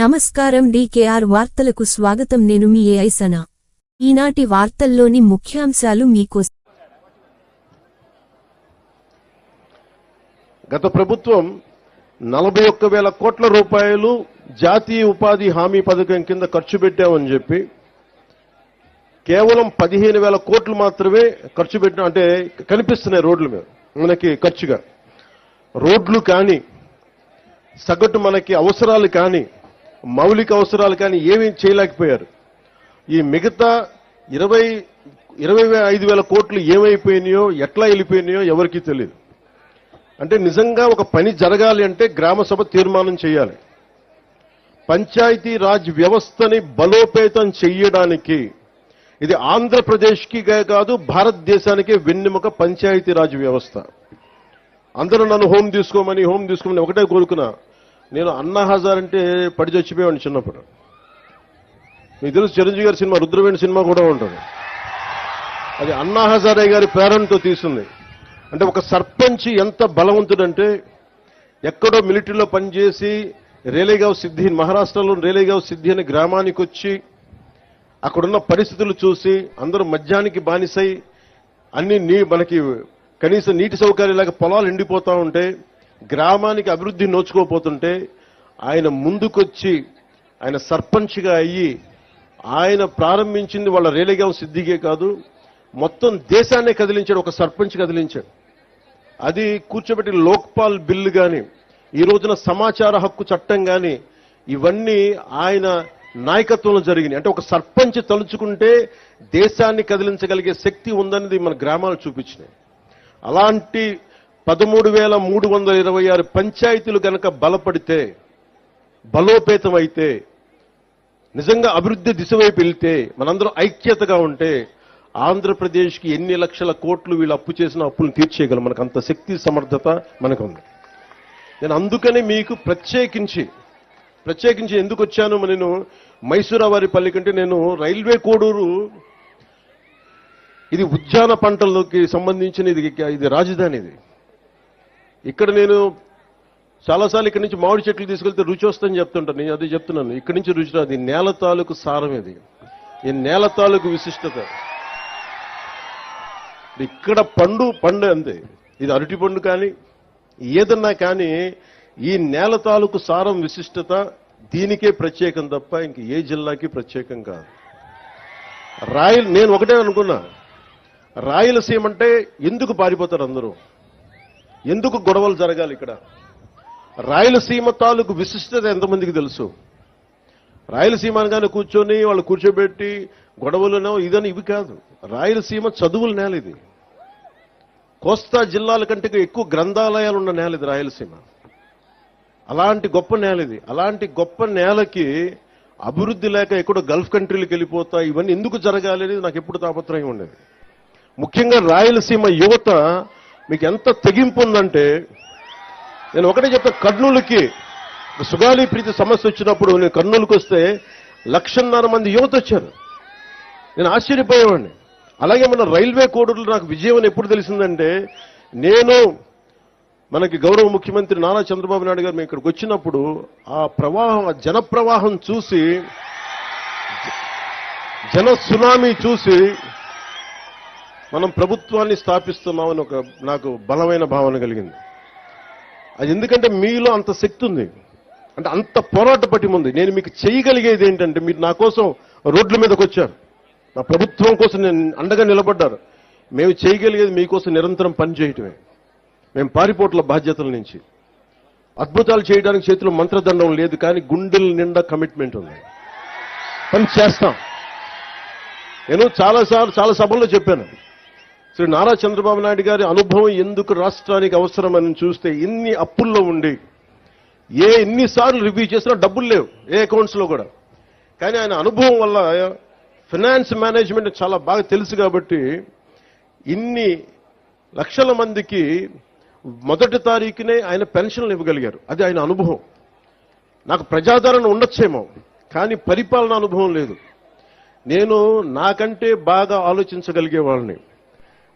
నమస్కారం. DKR వార్తలకు స్వాగతం. నేను మీ ఏఐసన. ఈనాటి వార్తల్లోని ముఖ్యాంశాలు మీకోసం. గత ప్రభుత్వం 41,000 కోట్ల రూపాయలు జాతీయ ఉపాధి హామీ పథకం కింద ఖర్చు పెట్టామని చెప్పి కేవలం 15,000 కోట్లు మాత్రమే ఖర్చు పెట్టిన అంటే కనిపిస్తున్నాయి రోడ్ల మీద మనకి ఖర్చుగా. రోడ్లు కానీ సగటు మనకి అవసరాలు కానీ మౌలిక అవసరాలు కానీ ఏమీ చేయలేకపోయారు. ఈ మిగతా 25,000 కోట్లు ఏమైపోయినాయో ఎట్లా వెళ్ళిపోయినాయో ఎవరికీ తెలియదు. అంటే నిజంగా ఒక పని జరగాలి అంటే గ్రామ సభ తీర్మానం చేయాలి. పంచాయతీ రాజ్ వ్యవస్థని బలోపేతం చేయడానికి ఇది ఆంధ్రప్రదేశ్కి కాదు భారతదేశానికే వెన్నెముక పంచాయతీ రాజ్ వ్యవస్థ. అందరూ నన్ను హోమ్ తీసుకోమని ఒకటే కోరుకున్నా. నేను అన్నా హజార్ అంటే పడి చచ్చిపోయాను చిన్నప్పుడు. మీకు తెలుసు చిరంజీవి గారి సినిమా రుద్రవేణి సినిమా కూడా ఉంటుంది. అది అన్నా హజారే గారి ప్రేరణతో తీసింది. అంటే ఒక సర్పంచ్ ఎంత బలవంతుడంటే ఎక్కడో మిలిటరీలో పనిచేసి రేలేగావ్ సిద్ధి మహారాష్ట్రలో రేలేగావ్ సిద్ధి అనే గ్రామానికి వచ్చి అక్కడున్న పరిస్థితులు చూసి అందరూ మద్యానికి బానిసై అన్ని మనకి కనీసం నీటి సౌకర్యాలకు పొలాలు ఎండిపోతా ఉంటే గ్రామానికి అభివృద్ధి నోచుకోపోతుంటే ఆయన ముందుకొచ్చి ఆయన సర్పంచ్గా అయ్యి ఆయన ప్రారంభించింది వాళ్ళ రేలేగావ్ సిద్ధిగే కాదు మొత్తం దేశాన్నే కదిలించాడు. ఒక సర్పంచ్ కదిలించాడు. అది కూర్చోబెట్టి లోక్పాల్ బిల్లు కానీ ఈ రోజున సమాచార హక్కు చట్టం కానీ ఇవన్నీ ఆయన నాయకత్వంలో జరిగినాయి. అంటే ఒక సర్పంచ్ తలుచుకుంటే దేశాన్ని కదిలించగలిగే శక్తి ఉందనేది మన గ్రామాలు చూపించినాయి. అలాంటి 13,326 పంచాయతీలు గనక బలపడితే బలోపేతం అయితే నిజంగా అభివృద్ధి దిశ వైపు వెళ్తే మనందరం ఐక్యతగా ఉంటే ఆంధ్రప్రదేశ్కి ఎన్ని లక్షల కోట్లు వీళ్ళు అప్పు చేసిన అప్పులను తీర్చేయగలం. మనకు అంత శక్తి సమర్థత మనకు ఉంది. నేను అందుకని మీకు ప్రత్యేకించి ఎందుకు వచ్చాను, నేను మైసూరావారిపల్లి కంటే నేను రైల్వే కోడూరు ఇది ఉద్యాన పంటలకి సంబంధించిన ఇది రాజధాని. ఇది ఇక్కడ నేను చాలాసార్లు ఇక్కడి నుంచి మామిడి చెట్లు తీసుకెళ్తే రుచి వస్తుందని చెప్తుంటాను. నేను అదే చెప్తున్నాను, ఇక్కడి నుంచి రుచి రాదు. నేల తాలూకు సారం ఇది, ఈ నేల తాలూకు విశిష్టత. ఇక్కడ పండు అంతే. ఇది అరటి పండు కానీ ఏదన్నా కానీ ఈ నేల తాలూకు సారం విశిష్టత దీనికే ప్రత్యేకం తప్ప ఇంక ఏ జిల్లాకి ప్రత్యేకం కాదు. నేను ఒకటే అనుకున్నా, రాయలసీమ అంటే ఎందుకు పారిపోతారు అందరూ, ఎందుకు గొడవలు జరగాలి ఇక్కడ? రాయలసీమ తాలూకు విశిష్టత ఎంతమందికి తెలుసు? రాయలసీమ అనగానే కూర్చొని వాళ్ళు కూర్చోబెట్టి గొడవలునో ఇదని ఇవి కాదు. రాయలసీమ చదువుల నేల ఇది. కోస్తా జిల్లాల కంటే ఎక్కువ గ్రంథాలయాలు ఉన్న నేల ఇది రాయలసీమ. అలాంటి గొప్ప నేల ఇది. అలాంటి గొప్ప నేలకి అభివృద్ధి లేక ఎక్కడో గల్ఫ్ కంట్రీలకు వెళ్ళిపోతా ఇవన్నీ ఎందుకు జరగాలి అనేది నాకు ఎప్పుడు తాపత్రయం ఉండేది. ముఖ్యంగా రాయలసీమ యువత మీకు ఎంత తెగింపు ఉందంటే నేను ఒకటే చెప్తా. కర్నూలుకి సుగాలి ప్రీతి సమస్య వచ్చినప్పుడు నేను కర్నూలుకి వస్తే 1,50,000 మంది యువత వచ్చారు. నేను ఆశ్చర్యపోయేవాడిని. అలాగే మన రైల్వే కోడూరులో నాకు విజయం అని ఎప్పుడు తెలిసిందంటే నేను మనకి గౌరవ ముఖ్యమంత్రి నారా చంద్రబాబు నాయుడు గారు మేము ఇక్కడికి వచ్చినప్పుడు ఆ ప్రవాహం ఆ జన ప్రవాహం చూసి జన సునామీ చూసి మనం ప్రభుత్వాన్ని స్థాపిస్తున్నామని నాకు బలమైన భావన కలిగింది. అది ఎందుకంటే మీలో అంత శక్తి ఉంది, అంటే అంత పోరాట పటిమ ఉంది. నేను మీకు చేయగలిగేది ఏంటంటే మీరు నా కోసం రోడ్ల మీదకి వచ్చారు, నా ప్రభుత్వం కోసం నేను అండగా నిలబడ్డారు. మేము చేయగలిగేది మీకోసం నిరంతరం పనిచేయటమే. మేము పారిపోట్ల బాధ్యతల నుంచి అద్భుతాలు చేయడానికి చేతిలో మంత్రదండం లేదు, కానీ గుండెల నిండా కమిట్మెంట్ ఉంది. పని చేస్తాం. నేను చాలా సభల్లో చెప్పాను, శ్రీ నారా చంద్రబాబు నాయుడు గారి అనుభవం ఎందుకు రాష్ట్రానికి అవసరమని చూస్తే ఇన్ని అప్పుల్లో ఉండి ఎన్నిసార్లు రివ్యూ చేసినా డబ్బులు లేవు ఏ అకౌంట్స్లో కూడా. కానీ ఆయన అనుభవం వల్ల ఫైనాన్స్ మేనేజ్మెంట్ చాలా బాగా తెలుసు కాబట్టి ఇన్ని లక్షల మందికి మొదటి తారీఖునే ఆయన పెన్షన్లు ఇవ్వగలిగారు. అది ఆయన అనుభవం. నాకు ప్రజాదరణ ఉండొచ్చేమో, కానీ పరిపాలన అనుభవం లేదు. నేను నాకంటే బాగా ఆలోచించగలిగే వాళ్ళని.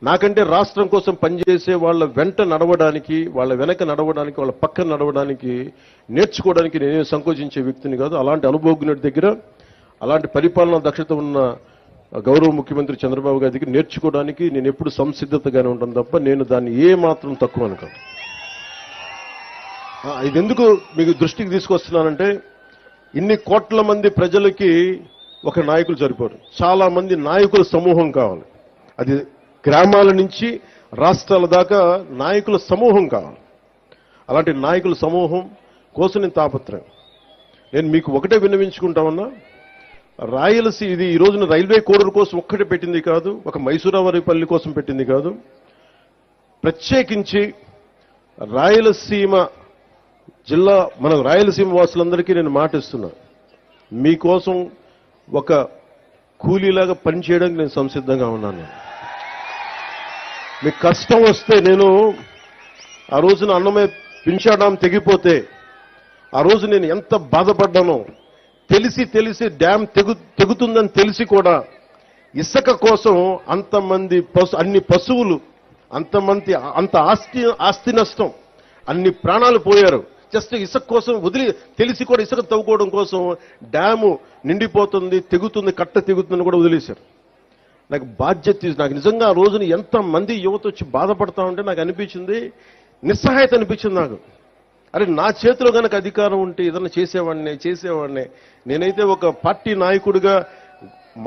నాకంటే రాష్ట్రం కోసం పనిచేసే వాళ్ళ వెంట నడవడానికి, వాళ్ళ వెనక నడవడానికి, వాళ్ళ పక్కన నడవడానికి, నేర్చుకోవడానికి నేనే సంకోచించే వ్యక్తిని కాదు. అలాంటి అనుభవజ్ఞుడి దగ్గర, అలాంటి పరిపాలనా దక్షత ఉన్న గౌరవ ముఖ్యమంత్రి చంద్రబాబు గారి దగ్గర నేర్చుకోవడానికి నేను ఎప్పుడు సంసిద్ధతగానే ఉంటాను తప్ప నేను దాన్ని ఏ మాత్రం తక్కువ అనుకోను. ఇది ఎందుకు మీకు దృష్టికి తీసుకొస్తున్నానంటే, ఇన్ని కోట్ల మంది ప్రజలకి ఒక నాయకులు సరిపోరు. చాలా మంది నాయకుల సమూహం కావాలి. అది గ్రామాల నుంచి రాష్ట్రాల దాకా నాయకుల సమూహం కావాలి. అలాంటి నాయకుల సమూహం కోసం నేను తాపత్రయం. నేను మీకు ఒకటే విన్నవించుకుంటామన్నా, రాయలసీమ ఇది ఈ రోజున రైల్వే కోడూరు కోసం ఒక్కటే పెట్టింది కాదు, ఒక మైసూరావారిపల్లి కోసం పెట్టింది కాదు. ప్రత్యేకించి రాయలసీమ జిల్లా, మన రాయలసీమ వాసులందరికీ నేను మాటిస్తున్నా, మీకోసం ఒక కూలీలాగా పనిచేయడానికి నేను సంసిద్ధంగా ఉన్నాను. మీకు కష్టం వస్తే, నేను ఆ రోజున అన్నమయ్య పింఛా డ్యాం తెగిపోతే ఆ రోజు నేను ఎంత బాధపడ్డానో, తెలిసి డ్యాం తెగుతుందని తెలిసి కూడా ఇసుక కోసం అంతమంది అన్ని పశువులు, అంత ఆస్తి నష్టం, అన్ని ప్రాణాలు పోయారు. జస్ట్ ఇసుక కోసం తెలిసి కూడా ఇసుక తవ్వుకోవడం కోసం డ్యాము నిండిపోతుంది, తెగుతుంది, కట్ట తెగుతుందని కూడా వదిలేశారు. నాకు బాధ్యత, నాకు నిజంగా ఆ రోజున ఎంతమంది యువత వచ్చి బాధపడతా ఉంటే నాకు అనిపించింది, నిస్సహాయత అనిపించింది నాకు. అరే, నా చేతిలో కనుక అధికారం ఉంటే ఏదన్నా చేసేవాడినే. నేనైతే ఒక పార్టీ నాయకుడిగా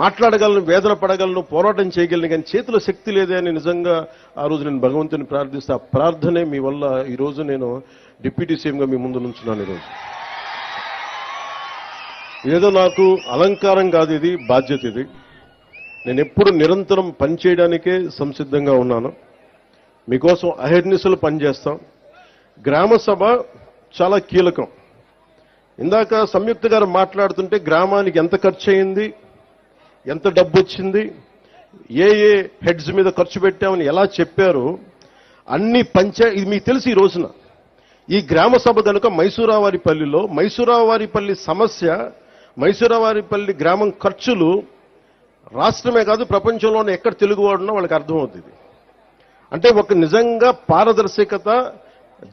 మాట్లాడగలను, వేదన పడగలను, పోరాటం చేయగలను, కానీ చేతిలో శక్తి లేదే అని నిజంగా ఆ రోజు నేను భగవంతుని ప్రార్థిస్తే, ఆ ప్రార్థనే మీ వల్ల ఈరోజు నేను డిప్యూటీ సీఎంగా మీ ముందు నుంచున్నాను. ఈరోజు ఏదో నాకు అలంకారం కాదు, ఇది బాధ్యత. ఇది నేను ఎప్పుడు నిరంతరం పనిచేయడానికే సంసిద్ధంగా ఉన్నాను. మీకోసం అహర్నిశలు పనిచేస్తాం. గ్రామ సభ చాలా కీలకం. ఇందాక సంయుక్త గారు మాట్లాడుతుంటే గ్రామానికి ఎంత ఖర్చు అయింది, ఎంత డబ్బు వచ్చింది, ఏ హెడ్స్ మీద ఖర్చు పెట్టామని ఎలా చెప్పారు, అన్ని ఇది మీకు తెలిసి ఈ రోజున ఈ గ్రామ సభ కనుక మైసూరావారిపల్లి సమస్య, మైసూరావారిపల్లి గ్రామం ఖర్చులు రాష్ట్రమే కాదు ప్రపంచంలోనే ఎక్కడ తెలుగువాడున్నా వాళ్ళకి అర్థమవుతుంది. అంటే ఒక నిజంగా పారదర్శకత,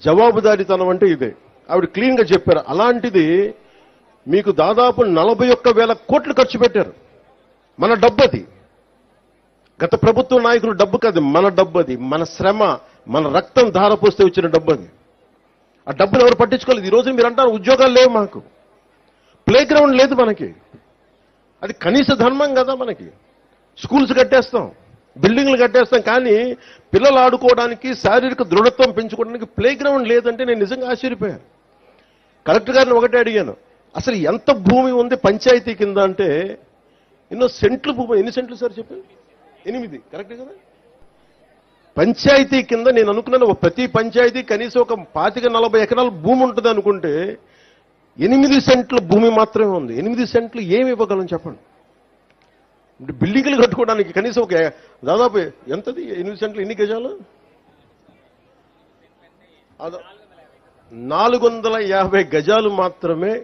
జవాబుదారీతనం అంటే ఇదే. ఆవిడ క్లీన్గా చెప్పారు. అలాంటిది మీకు దాదాపు 41,000 కోట్లు ఖర్చు పెట్టారు. మన డబ్బు అది. గత ప్రభుత్వ నాయకులు డబ్బు కాదు, మన డబ్బు అది. మన శ్రమ, మన రక్తం ధారపోస్తే వచ్చిన డబ్బు అది. ఆ డబ్బును ఎవరు పట్టించుకోలేదు. ఈ రోజు మీరు అంటారు ఉద్యోగాలు లేవు, మాకు ప్లే గ్రౌండ్ లేదు, మనకి అది కనీస ధర్మం కదా. మనకి స్కూల్స్ కట్టేస్తాం, బిల్డింగ్లు కట్టేస్తాం, కానీ పిల్లలు ఆడుకోవడానికి, శారీరక దృఢత్వం పెంచుకోవడానికి ప్లే గ్రౌండ్ లేదంటే నేను నిజంగా ఆశ్చర్యపోయాను. కలెక్టర్ గారిని ఒకటే అడిగాను, అసలు ఎంత భూమి ఉంది పంచాయతీ కింద అంటే, ఎన్నో సెంట్లు భూమి. ఎన్ని సెంట్లు సార్ చెప్పారు? 8, కరెక్టే కదా. పంచాయతీ కింద నేను అనుకున్నాను ప్రతి పంచాయతీ కనీసం ఒక 25-40 ఎకరాల భూమి ఉంటుంది అనుకుంటే 8 సెంట్ల భూమి మాత్రమే ఉంది. 8 సెంట్లు ఏమి ఇవ్వగలం చెప్పండి. బిల్డింగ్లు కట్టుకోవడానికి కనీసం ఒక దాదాపు ఎంతది 8 సెంట్లు ఎన్ని గజాలు? 450 గజాలు మాత్రమే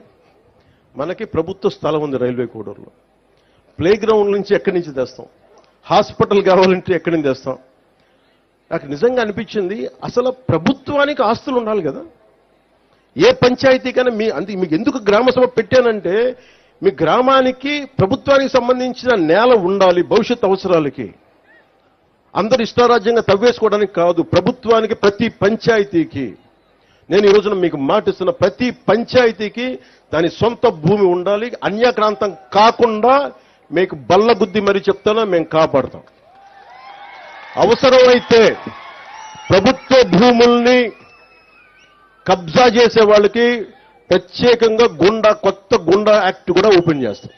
మనకి ప్రభుత్వ స్థలం ఉంది రైల్వే కోడూరులో. ప్లే గ్రౌండ్ నుంచి ఎక్కడి నుంచి తెస్తాం? హాస్పిటల్ కావాలంటే ఎక్కడి నుంచి తెస్తాం? నాకు నిజంగా అనిపించింది, అసలు ప్రభుత్వానికి ఆస్తులు ఉండాలి కదా. ఏ పంచాయతీకైనా మీకు ఎందుకు గ్రామ సభ పెట్టానంటే, మీ గ్రామానికి ప్రభుత్వానికి సంబంధించిన నేల ఉండాలి భవిష్యత్ అవసరాలకి. అందరు ఇష్టారాజ్యంగా తవ్వేసుకోవడానికి కాదు, ప్రభుత్వానికి ప్రతి పంచాయతీకి. నేను ఈ రోజున మీకు మాటిస్తున్న, ప్రతి పంచాయతీకి దాని సొంత భూమి ఉండాలి. అన్యాక్రాంతం కాకుండా మీకు బల్లగుద్ది మరీ చెప్తానా, మేము కాపాడుతాం. అవసరమైతే ప్రభుత్వ భూముల్ని కబ్జా చేసే వాళ్ళకి ప్రత్యేకంగా కొత్త గుండా యాక్ట్ కూడా ఓపెన్ చేస్తాం.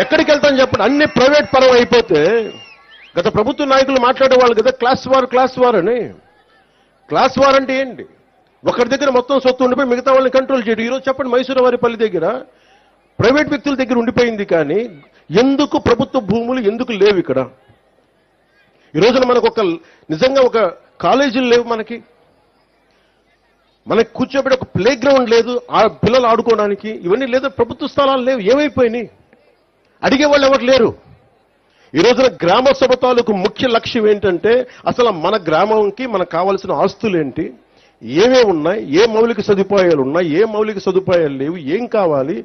ఎక్కడికి వెళ్తాం చెప్పండి? అన్ని ప్రైవేట్ పరం అయిపోతే, గత ప్రభుత్వ నాయకులు మాట్లాడేవాళ్ళు కదా క్లాస్ వార్ అని. క్లాస్ వార్ అంటే ఏంటి? ఒకరి దగ్గర మొత్తం సొత్తు ఉండిపోయి మిగతా వాళ్ళని కంట్రోల్ చేయడం. ఈరోజు చెప్పండి, మైసూరావారిపల్లి దగ్గర ప్రైవేట్ వ్యక్తుల దగ్గర ఉండిపోయింది, కానీ ఎందుకు ప్రభుత్వ భూములు ఎందుకు లేవు ఇక్కడ? ఈ రోజున మనకు నిజంగా ఒక కాలేజీలు లేవు, మనకి కూర్చోబెట్టి ఒక ప్లే గ్రౌండ్ లేదు, ఆ పిల్లలు ఆడుకోవడానికి. ఇవన్నీ లేదు, ప్రభుత్వ స్థలాలు లేవు. ఏమైపోయినాయి? అడిగే వాళ్ళు ఎవరు లేరు. ఈ రోజున గ్రామ సభ తాలూకు ముఖ్య లక్ష్యం ఏంటంటే అసలు మన గ్రామంకి మనకు కావాల్సిన ఆస్తులు ఏంటి, ఏమేమి ఉన్నాయి, ఏ మౌలిక సదుపాయాలు ఉన్నాయి, ఏ మౌలిక సదుపాయాలు లేవు, ఏం కావాలి,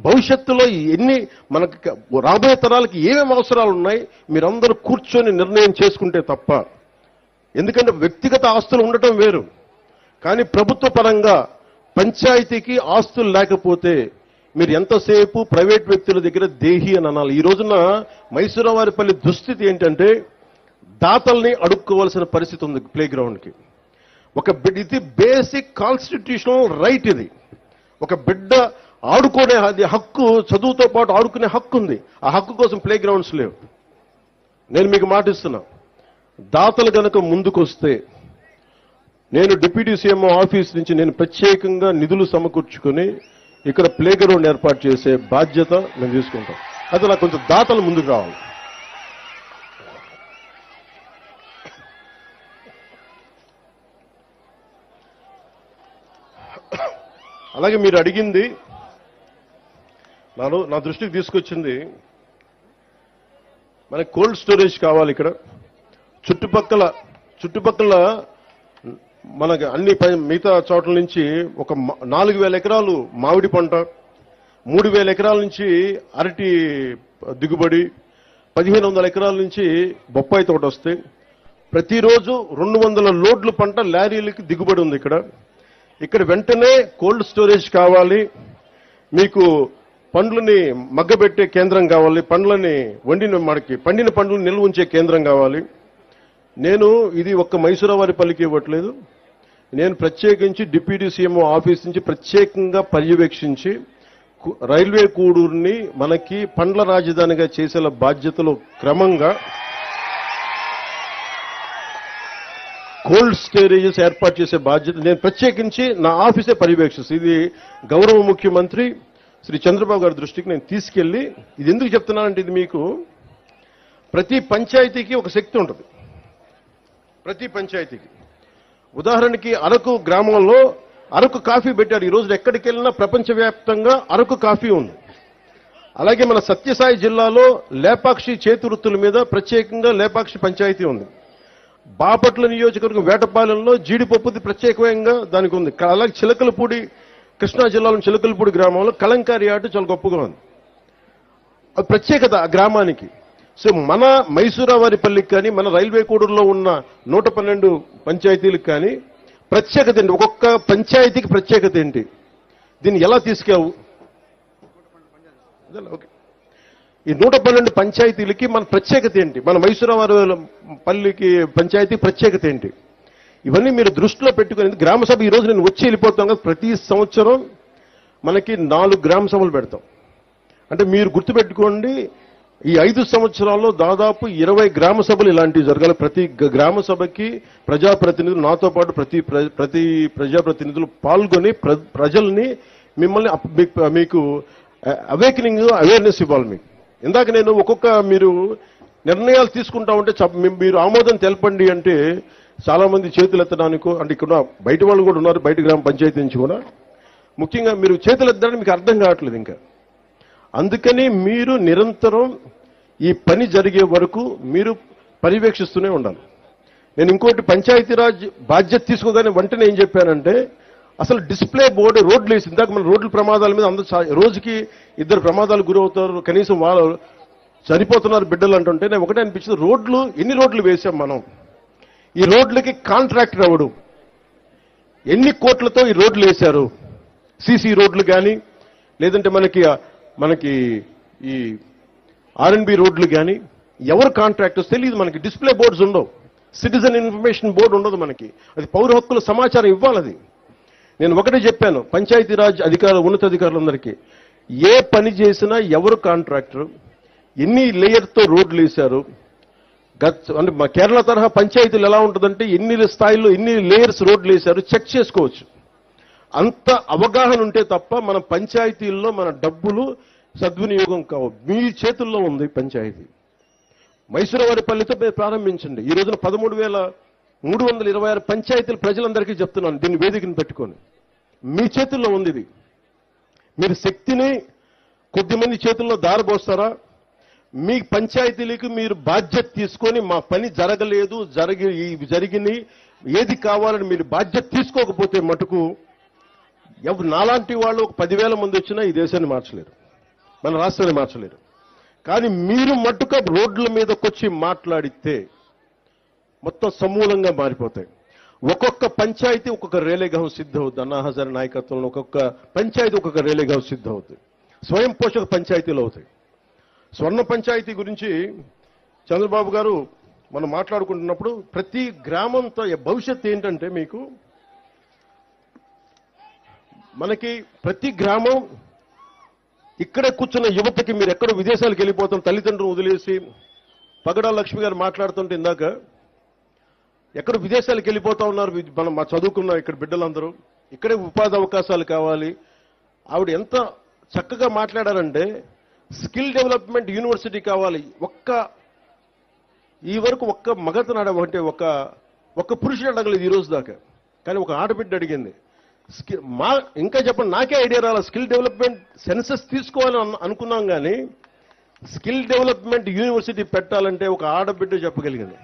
భవిష్యత్తులో ఎన్ని మనకు రాబోయే తరాలకి ఏమేమి అవసరాలు ఉన్నాయి, మీరందరూ కూర్చొని నిర్ణయం చేసుకుంటే తప్ప. ఎందుకంటే వ్యక్తిగత ఆస్తులు ఉండటం వేరు, కానీ ప్రభుత్వ పరంగా పంచాయతీకి ఆస్తులు లేకపోతే మీరు ఎంతసేపు ప్రైవేట్ వ్యక్తుల దగ్గర దేహి అని అనాలి. ఈ రోజున మైసూరావారిపల్లి దుస్థితి ఏంటంటే దాతల్ని అడుక్కోవాల్సిన పరిస్థితి ఉంది ప్లే గ్రౌండ్కి. ఇది బేసిక్ కాన్స్టిట్యూషనల్ రైట్. ఇది ఒక బిడ్డ ఆడుకునే హక్కు, చదువుతో పాటు ఆడుకునే హక్కు ఉంది. ఆ హక్కు కోసం ప్లే గ్రౌండ్స్ లేవు. నేను మీకు మాటిస్తున్నా, దాతలు గనక ముందుకొస్తే నేను డిప్యూటీ సీఎం ఆఫీస్ నుంచి నేను ప్రత్యేకంగా నిధులు సమకూర్చుకొని ఇక్కడ ప్లే గ్రౌండ్ ఏర్పాటు చేసే బాధ్యత మేము తీసుకుంటాం. అయితే నాకు కొంచెం దాతలు ముందుకు రావాలి. అలాగే మీరు అడిగింది నా దృష్టికి తీసుకొచ్చింది, మనకి కోల్డ్ స్టోరేజ్ కావాలి. ఇక్కడ చుట్టుపక్కల మనకి అన్ని మిగతా చోట్ల నుంచి ఒక 4,000 ఎకరాలు మామిడి పంట, 3,000 ఎకరాల నుంచి అరటి దిగుబడి, 1,500 ఎకరాల నుంచి బొప్పాయి తోట వస్తాయి. ప్రతిరోజు 200 లోడ్లు పంట లారీలకి దిగుబడి ఉంది. ఇక్కడ వెంటనే కోల్డ్ స్టోరేజ్ కావాలి. మీకు పండ్లని మగ్గబెట్టే కేంద్రం కావాలి, పండ్లని పండిన పండ్లను నిల్వ ఉంచే కేంద్రం కావాలి. నేను ఇది ఒక్క మైసూరావారిపల్లికి ఇవ్వట్లేదు, నేను ప్రత్యేకించి డిప్యూటీ సీఎం ఆఫీస్ నుంచి ప్రత్యేకంగా పర్యవేక్షించి రైల్వే కూడూరుని మనకి పండ్ల రాజధానిగా చేసేలా బాధ్యతలు క్రమంగా కోల్డ్ స్టోరేజెస్ ఏర్పాటు చేసే బాధ్యత నేను ప్రత్యేకించి నా ఆఫీసే పర్యవేక్షిస్తాను. ఇది గౌరవ ముఖ్యమంత్రి శ్రీ చంద్రబాబు గారి దృష్టికి నేను తీసుకెళ్లి, ఇది ఎందుకు చెప్తున్నానంటే ఇది మీకు ప్రతి పంచాయతీకి ఒక శక్తి ఉంటుంది. ప్రతి పంచాయతీకి ఉదాహరణకి అరకు గ్రామంలో అరకు కాఫీ పెట్టారు. ఈ రోజు ఎక్కడికి వెళ్ళినా ప్రపంచవ్యాప్తంగా అరకు కాఫీ ఉంది. అలాగే మన సత్యసాయి జిల్లాలో లేపాక్షి చేతి వృత్తుల మీద ప్రత్యేకంగా లేపాక్షి పంచాయతీ ఉంది. బాపట్ల నియోజకవర్గం వేటపాలెంలో జీడిపప్పుది ప్రత్యేకంగా దానికి ఉంది. అలాగే చిలకలపూడి, కృష్ణా జిల్లాలోని చిలకలపూడి గ్రామంలో కలంకారీ ఆట చాలా గొప్పగా ఉంది. అది ప్రత్యేకత ఆ గ్రామానికి. సో మన మైసూరావారిపల్లికి కానీ మన రైల్వే కోడూరులో ఉన్న 112 పంచాయతీలకు కానీ ప్రత్యేకత ఏంటి, ఒక్కొక్క పంచాయతీకి ప్రత్యేకత ఏంటి, దీన్ని ఎలా తీసుకెవు? ఓకే, ఈ 112 పంచాయతీలకి మన ప్రత్యేకత ఏంటి, మన మైసూరావారిపల్లికి పంచాయతీ ప్రత్యేకత ఏంటి, ఇవన్నీ మీరు దృష్టిలో పెట్టుకుని గ్రామ సభ ఈ రోజు నేను వచ్చి వెళ్ళిపోతాం కదా, ప్రతి సంవత్సరం మనకి 4 గ్రామ సభలు పెడతాం. అంటే మీరు గుర్తుపెట్టుకోండి, ఈ 5 సంవత్సరాల్లో దాదాపు 20 గ్రామ సభలు ఇలాంటివి జరగాలి. ప్రతి గ్రామ సభకి ప్రజాప్రతినిధులు, నాతో పాటు ప్రతి ప్రజాప్రతినిధులు పాల్గొని ప్రజల్ని మిమ్మల్ని మీకు అవేర్నెస్ ఇవ్వాలి. మీకు ఇందాక నేను ఒక్కొక్క మీరు నిర్ణయాలు తీసుకుంటా ఉంటే మీరు ఆమోదం తెలపండి అంటే చాలా మంది చేతులు ఎత్తడానికో, అంటే ఇక్కడ బయట వాళ్ళు కూడా ఉన్నారు, బయట గ్రామ పంచాయతీ నుంచి కూడా. ముఖ్యంగా మీరు చేతులు ఎత్తడానికి మీకు అర్థం కావట్లేదు ఇంకా. అందుకని మీరు నిరంతరం ఈ పని జరిగే వరకు మీరు పర్యవేక్షిస్తూనే ఉండాలి. నేను ఇంకోటి పంచాయతీరాజ్ బాధ్యత తీసుకోగానే వెంటనే ఏం చెప్పానంటే, అసలు డిస్ప్లే బోర్డు రోడ్లు వేసి, ఇందాక మన రోడ్ల ప్రమాదాల మీద అందరూ రోజుకి 2 ప్రమాదాలు గురవుతారు, కనీసం వాళ్ళు చనిపోతున్నారు బిడ్డలు అంటుంటే నేను ఒకటే అనిపించింది, ఎన్ని రోడ్లు వేసాం మనం, ఈ రోడ్లకి కాంట్రాక్టర్ ఎవడు, ఎన్ని కోట్లతో ఈ రోడ్లు వేశారు, సీసీ రోడ్లు కానీ లేదంటే మనకి ఈ ఆర్ఎన్బి రోడ్లు కానీ ఎవరు కాంట్రాక్టర్స్ తెలియదు మనకి. డిస్ప్లే బోర్డ్స్ ఉండవు, సిటిజన్ ఇన్ఫర్మేషన్ బోర్డు ఉండదు మనకి. అది పౌర హక్కుల సమాచారం ఇవ్వాలి. అది నేను ఒకటే చెప్పాను పంచాయతీరాజ్ ఉన్నతాధికారులందరికీ, ఏ పని చేసినా ఎవరు కాంట్రాక్టర్, ఎన్ని లేయర్తో రోడ్లు వేశారు, అంటే మా కేరళ తరహా పంచాయతీలు ఎలా ఉంటుందంటే ఎన్ని స్థాయిలో ఎన్ని లేయర్స్ రోడ్లు వేశారు చెక్ చేసుకోవచ్చు. అంత అవగాహన ఉంటే తప్ప మన పంచాయతీల్లో మన డబ్బులు సద్వినియోగం కావు. మీ చేతుల్లో ఉంది పంచాయతీ. మైసూరావారిపల్లితో మీరు ప్రారంభించండి. ఈ రోజున 13,326 పంచాయతీలు ప్రజలందరికీ చెప్తున్నాను, దీన్ని వేదికను పెట్టుకొని మీ చేతుల్లో ఉంది ఇది. మీరు శక్తిని కొద్దిమంది చేతుల్లో దారబోస్తారా, మీ పంచాయతీలకు మీరు బాధ్యత తీసుకొని మా పని జరగలేదు జరిగినాయి ఏది కావాలని మీరు బాధ్యత తీసుకోకపోతే మటుకు నాలాంటి వాళ్ళు ఒక 10,000 మంది వచ్చినా ఈ దేశాన్ని మార్చలేరు, మన రాష్ట్రాన్ని మార్చలేరు. కానీ మీరు మట్టుక రోడ్ల మీదకొచ్చి మాట్లాడితే మొత్తం సమూలంగా మారిపోతాయి. ఒక్కొక్క పంచాయతీ ఒక్కొక్క రేలేగాం సిద్ధవుద్ది. అన్నా హజారే నాయకత్వంలో ఒక్కొక్క పంచాయతీ ఒక్కొక్క రేలేగాం సిద్ధవుతుంది. స్వయం పోషక పంచాయతీలు అవుతాయి. స్వర్ణ పంచాయతీ గురించి చంద్రబాబు గారు మనం మాట్లాడుకుంటున్నప్పుడు ప్రతి గ్రామంతో భవిష్యత్తు ఏంటంటే మీకు మనకి ప్రతి గ్రామం ఇక్కడే కూర్చున్న యువతకి మీరు ఎక్కడో విదేశాలకు వెళ్ళిపోతాం తల్లిదండ్రులు వదిలేసి పగడాల లక్ష్మి గారు మాట్లాడుతుంటే ఇందాక ఎక్కడ విదేశాలకు వెళ్ళిపోతా ఉన్నారు మనం మా చదువుకున్న ఇక్కడ బిడ్డలందరూ ఇక్కడే ఉపాధి అవకాశాలు కావాలి. ఆవిడ ఎంత చక్కగా మాట్లాడారంటే స్కిల్ డెవలప్మెంట్ యూనివర్సిటీ కావాలి. ఈ వరకు ఒక్క మగతనాడ అంటే ఒక్క పురుషుడు అడగలేదు ఈ రోజు దాకా. కానీ ఒక ఆడబిడ్డ అడిగింది. ఇంకా చెప్పండి, నాకే ఐడియా రాల స్కిల్ డెవలప్మెంట్ సెన్సస్ తీసుకోవాలని అనుకున్నాం కానీ స్కిల్ డెవలప్మెంట్ యూనివర్సిటీ పెట్టాలంటే ఒక ఆడబిడ్డ చెప్పగలిగింది.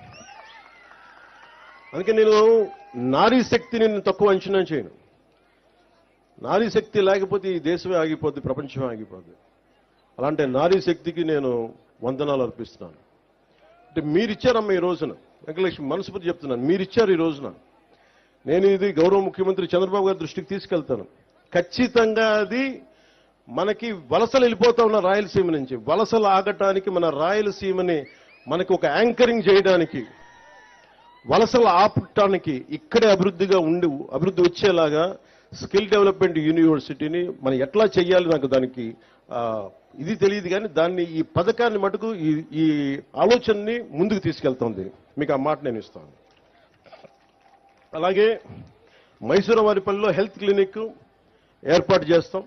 అందుకే నేను నారీ శక్తిని తక్కువ అంచనా చేయను. నారీ శక్తి లేకపోతే ఈ దేశమే ఆగిపోద్ది, ప్రపంచమే ఆగిపోద్ది. అలాంటి నారీ శక్తికి నేను వందనాలు అర్పిస్తున్నాను. అంటే మీరిచ్చారమ్మ ఈ రోజున, వెంకటలక్ష్మి మనస్ఫూర్తి చెప్తున్నాను, మీరిచ్చారు ఈ రోజున. నేను ఇది గౌరవ ముఖ్యమంత్రి చంద్రబాబు గారి దృష్టికి తీసుకెళ్తాను. ఖచ్చితంగా అది మనకి వలసలు వెళ్ళిపోతా ఉన్న రాయలసీమ నుంచి వలసలు ఆగటానికి మన రాయలసీమని మనకి ఒక యాంకరింగ్ చేయడానికి వలసలు ఆపటానికి ఇక్కడే అభివృద్ధి వచ్చేలాగా స్కిల్ డెవలప్మెంట్ యూనివర్సిటీని మనం ఎట్లా చేయాలి నాకు దానికి ఇది తెలియదు కానీ దాన్ని ఈ పథకాన్ని మటుకు ఈ ఆలోచనని ముందుకు తీసుకెళ్తుంది. మీకు ఆ మాట నేను ఇస్తాను. అలాగే మైసూరవారిపల్లిలో హెల్త్ క్లినిక్ ఏర్పాటు చేస్తాం.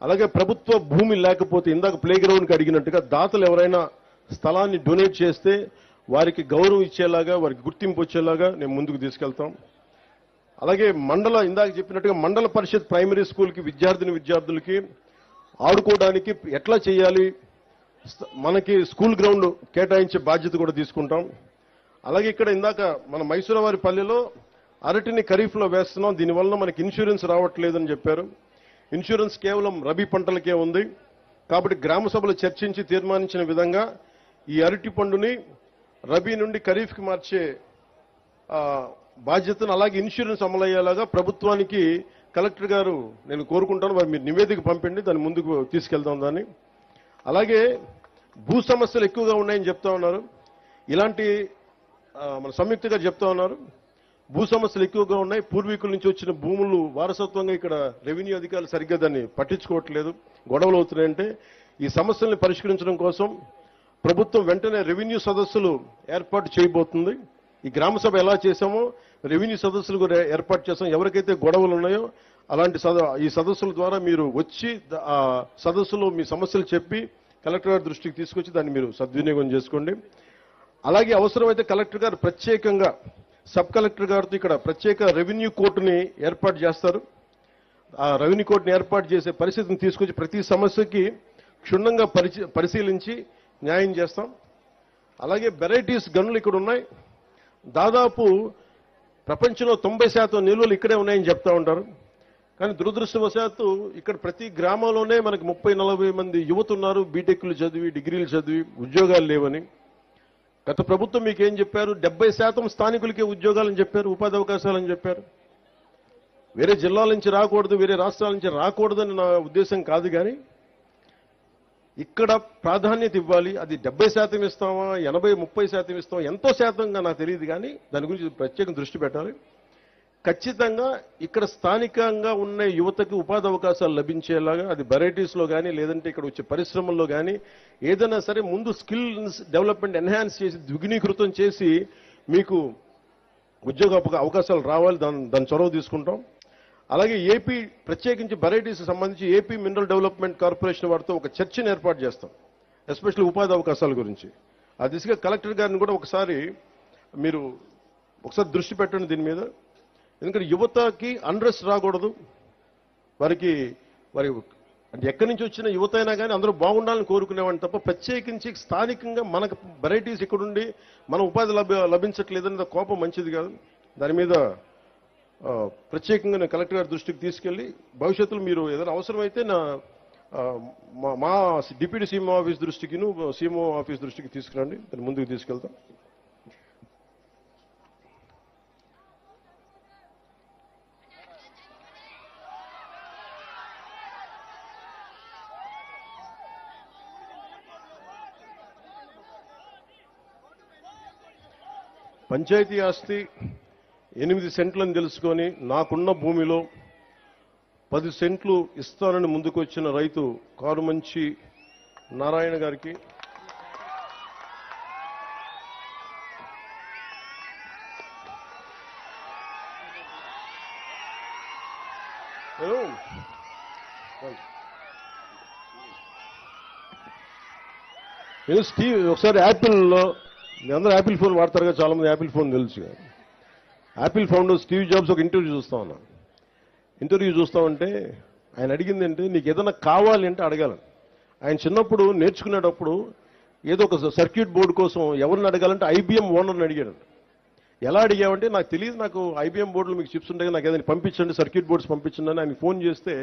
అలాగే ప్రభుత్వ భూమి లేకపోతే ఇందాక ప్లే గ్రౌండ్కి అడిగినట్టుగా దాతలు ఎవరైనా స్థలాన్ని డొనేట్ చేస్తే వారికి గౌరవం ఇచ్చేలాగా వారికి గుర్తింపు వచ్చేలాగా నేను ముందుకు తీసుకెళ్తాం. అలాగే ఇందాక చెప్పినట్టుగా మండల పరిషత్ ప్రైమరీ స్కూల్కి విద్యార్థులకి ఆడుకోవడానికి ఎట్లా చేయాలి, మనకి స్కూల్ గ్రౌండ్ కేటాయించే బాధ్యత కూడా తీసుకుంటాం. అలాగే ఇక్కడ ఇందాక మన మైసూరవారిపల్లిలో అరటిని ఖరీఫ్లో వేస్తున్నాం, దీనివల్ల మనకి ఇన్సూరెన్స్ రావట్లేదని చెప్పారు. ఇన్సూరెన్స్ కేవలం రబీ పంటలకే ఉంది కాబట్టి గ్రామ సభలు చర్చించి తీర్మానించిన విధంగా ఈ అరటి పండుని రబీ నుండి ఖరీఫ్కి మార్చే బాధ్యతను అలాగే ఇన్సూరెన్స్ అమలయ్యేలాగా ప్రభుత్వానికి కలెక్టర్ గారు నేను కోరుకుంటాను. మరి మీరు నివేదిక పంపండి, దాన్ని ముందుకు తీసుకెళ్తాం దాన్ని. అలాగే భూ సమస్యలు ఎక్కువగా ఉన్నాయని చెప్తా ఉన్నారు. ఇలాంటి మన సంయుక్త గారు చెప్తా ఉన్నారు భూ సమస్యలు ఎక్కువగా ఉన్నాయి, పూర్వీకుల నుంచి వచ్చిన భూములు వారసత్వంగా ఇక్కడ రెవెన్యూ అధికారులు సరిగ్గా దాన్ని పట్టించుకోవట్లేదు, గొడవలు అవుతున్నాయంటే ఈ సమస్యల్ని పరిష్కరించడం కోసం ప్రభుత్వం వెంటనే రెవెన్యూ సదస్సులు ఏర్పాటు చేయబోతుంది. ఈ గ్రామ సభ ఎలా చేశామో రెవెన్యూ సదస్సులు కూడా ఏర్పాటు చేస్తాం. ఎవరికైతే గొడవలు ఉన్నాయో అలాంటి ఈ సదస్సుల ద్వారా మీరు వచ్చి ఆ సదస్సులో మీ సమస్యలు చెప్పి కలెక్టర్ గారి దృష్టికి తీసుకొచ్చి దాన్ని మీరు సద్వినియోగం చేసుకోండి. అలాగే అవసరమైతే కలెక్టర్ గారు ప్రత్యేకంగా సబ్ కలెక్టర్ గారితో ఇక్కడ ప్రత్యేక రెవెన్యూ కోర్టుని ఏర్పాటు చేస్తారు. ఆ రెవెన్యూ కోర్టుని ఏర్పాటు చేసే పరిస్థితిని తీసుకొచ్చి ప్రతి సమస్యకి క్షుణ్ణంగా పరిశీలించి న్యాయం చేస్తాం. అలాగే వెరైటీస్ గనులు ఇక్కడ ఉన్నాయి. దాదాపు ప్రపంచంలో 90% నిల్వలు ఇక్కడే ఉన్నాయని చెప్తా ఉంటారు. కానీ దురదృష్టవశాత్తు ఇక్కడ ప్రతి గ్రామంలోనే మనకి 30-40 మంది యువత ఉన్నారు, బీటెక్లు చదివి డిగ్రీలు చదివి ఉద్యోగాలు లేవని. గత ప్రభుత్వం మీకేం చెప్పారు? 70% స్థానికులకే ఉద్యోగాలని చెప్పారు, ఉపాధి అవకాశాలని చెప్పారు. వేరే జిల్లాల నుంచి రాకూడదు, వేరే రాష్ట్రాల నుంచి రాకూడదని నా ఉద్దేశం కాదు. కానీ ఇక్కడ ప్రాధాన్యత ఇవ్వాలి. అది 70% ఇస్తామా, 80-30% ఇస్తామా, ఎంతో శాతంగా నాకు తెలియదు. కానీ దాని గురించి ప్రత్యేక దృష్టి పెట్టాలి. ఖచ్చితంగా ఇక్కడ స్థానికంగా ఉన్న యువతకు ఉపాధి అవకాశాలు లభించేలాగా అది వెరైటీస్లో కానీ లేదంటే ఇక్కడ వచ్చే పరిశ్రమల్లో కానీ ఏదైనా సరే ముందు స్కిల్ డెవలప్మెంట్ ఎన్హాన్స్ చేసి ద్విగుణీకృతం చేసి మీకు ఉద్యోగ అవకాశాలు రావాలి, దాని చొరవ తీసుకుంటాం. అలాగే ఏపీ ప్రత్యేకించి వెరైటీస్ సంబంధించి ఏపీ మినరల్ డెవలప్మెంట్ కార్పొరేషన్ వారితో ఒక చర్చను ఏర్పాటు చేస్తాం, ఎస్పెషల్లీ ఉపాధి అవకాశాల గురించి. ఆ దిశగా కలెక్టర్ గారిని కూడా మీరు ఒకసారి దృష్టి పెట్టండి దీని మీద. ఎందుకంటే యువతకి అన్రెస్ట్ రాకూడదు, వారి అంటే ఎక్కడి నుంచి వచ్చిన యువత అయినా కానీ అందరూ బాగుండాలని కోరుకునేవాడిని తప్ప ప్రత్యేకించి స్థానికంగా మనకు వెరైటీస్ ఇక్కడుండి మన ఉపాధి లభించట్లేదన్న కోపం మంచిది కాదు. దాని మీద ప్రత్యేకంగా నేను కలెక్టర్ గారి దృష్టికి తీసుకెళ్లి భవిష్యత్తులో మీరు ఏదైనా అవసరమైతే మా డిప్యూటీ సీఎం ఆఫీస్ దృష్టికిను సీఎంఓ ఆఫీస్ దృష్టికి తీసుకురండి, దాన్ని ముందుకు తీసుకెళ్తాం. పంచాయతీ ఆస్తి 8 సెంట్లని తెలుసుకొని నాకున్న భూమిలో 10 సెంట్లు ఇస్తానని ముందుకొచ్చిన రైతు కారుమంచి నారాయణ గారికి నేను స్టీవ్ ఒకసారి యాపిల్లో అందరూ యాపిల్ ఫోన్ వాడతారుగా, చాలా మంది యాపిల్ ఫోన్ తెలుసు. యాపిల్ ఫౌండర్ స్టీవ్ జాబ్స్ ఒక ఇంటర్వ్యూ చూస్తా ఉన్నా. ఇంటర్వ్యూ చూస్తామంటే ఆయన అడిగింది అంటే నీకు ఏదైనా కావాలి అంటే అడగాలని. ఆయన చిన్నప్పుడు నేర్చుకునేటప్పుడు ఏదో ఒక సర్క్యూట్ బోర్డు కోసం ఎవరిని అడగాలంటే ఐబీఎం ఓనర్ని అడిగాడు. ఎలా అడిగామంటే నాకు తెలియదు, నాకు ఐబీఎం బోర్డులో మీకు చిప్స్ ఉంటాయి, నాకు ఏదైనా పంపించండి, సర్క్యూట్ బోర్డ్స్ పంపించండి అని ఆయన ఫోన్ చేస్తే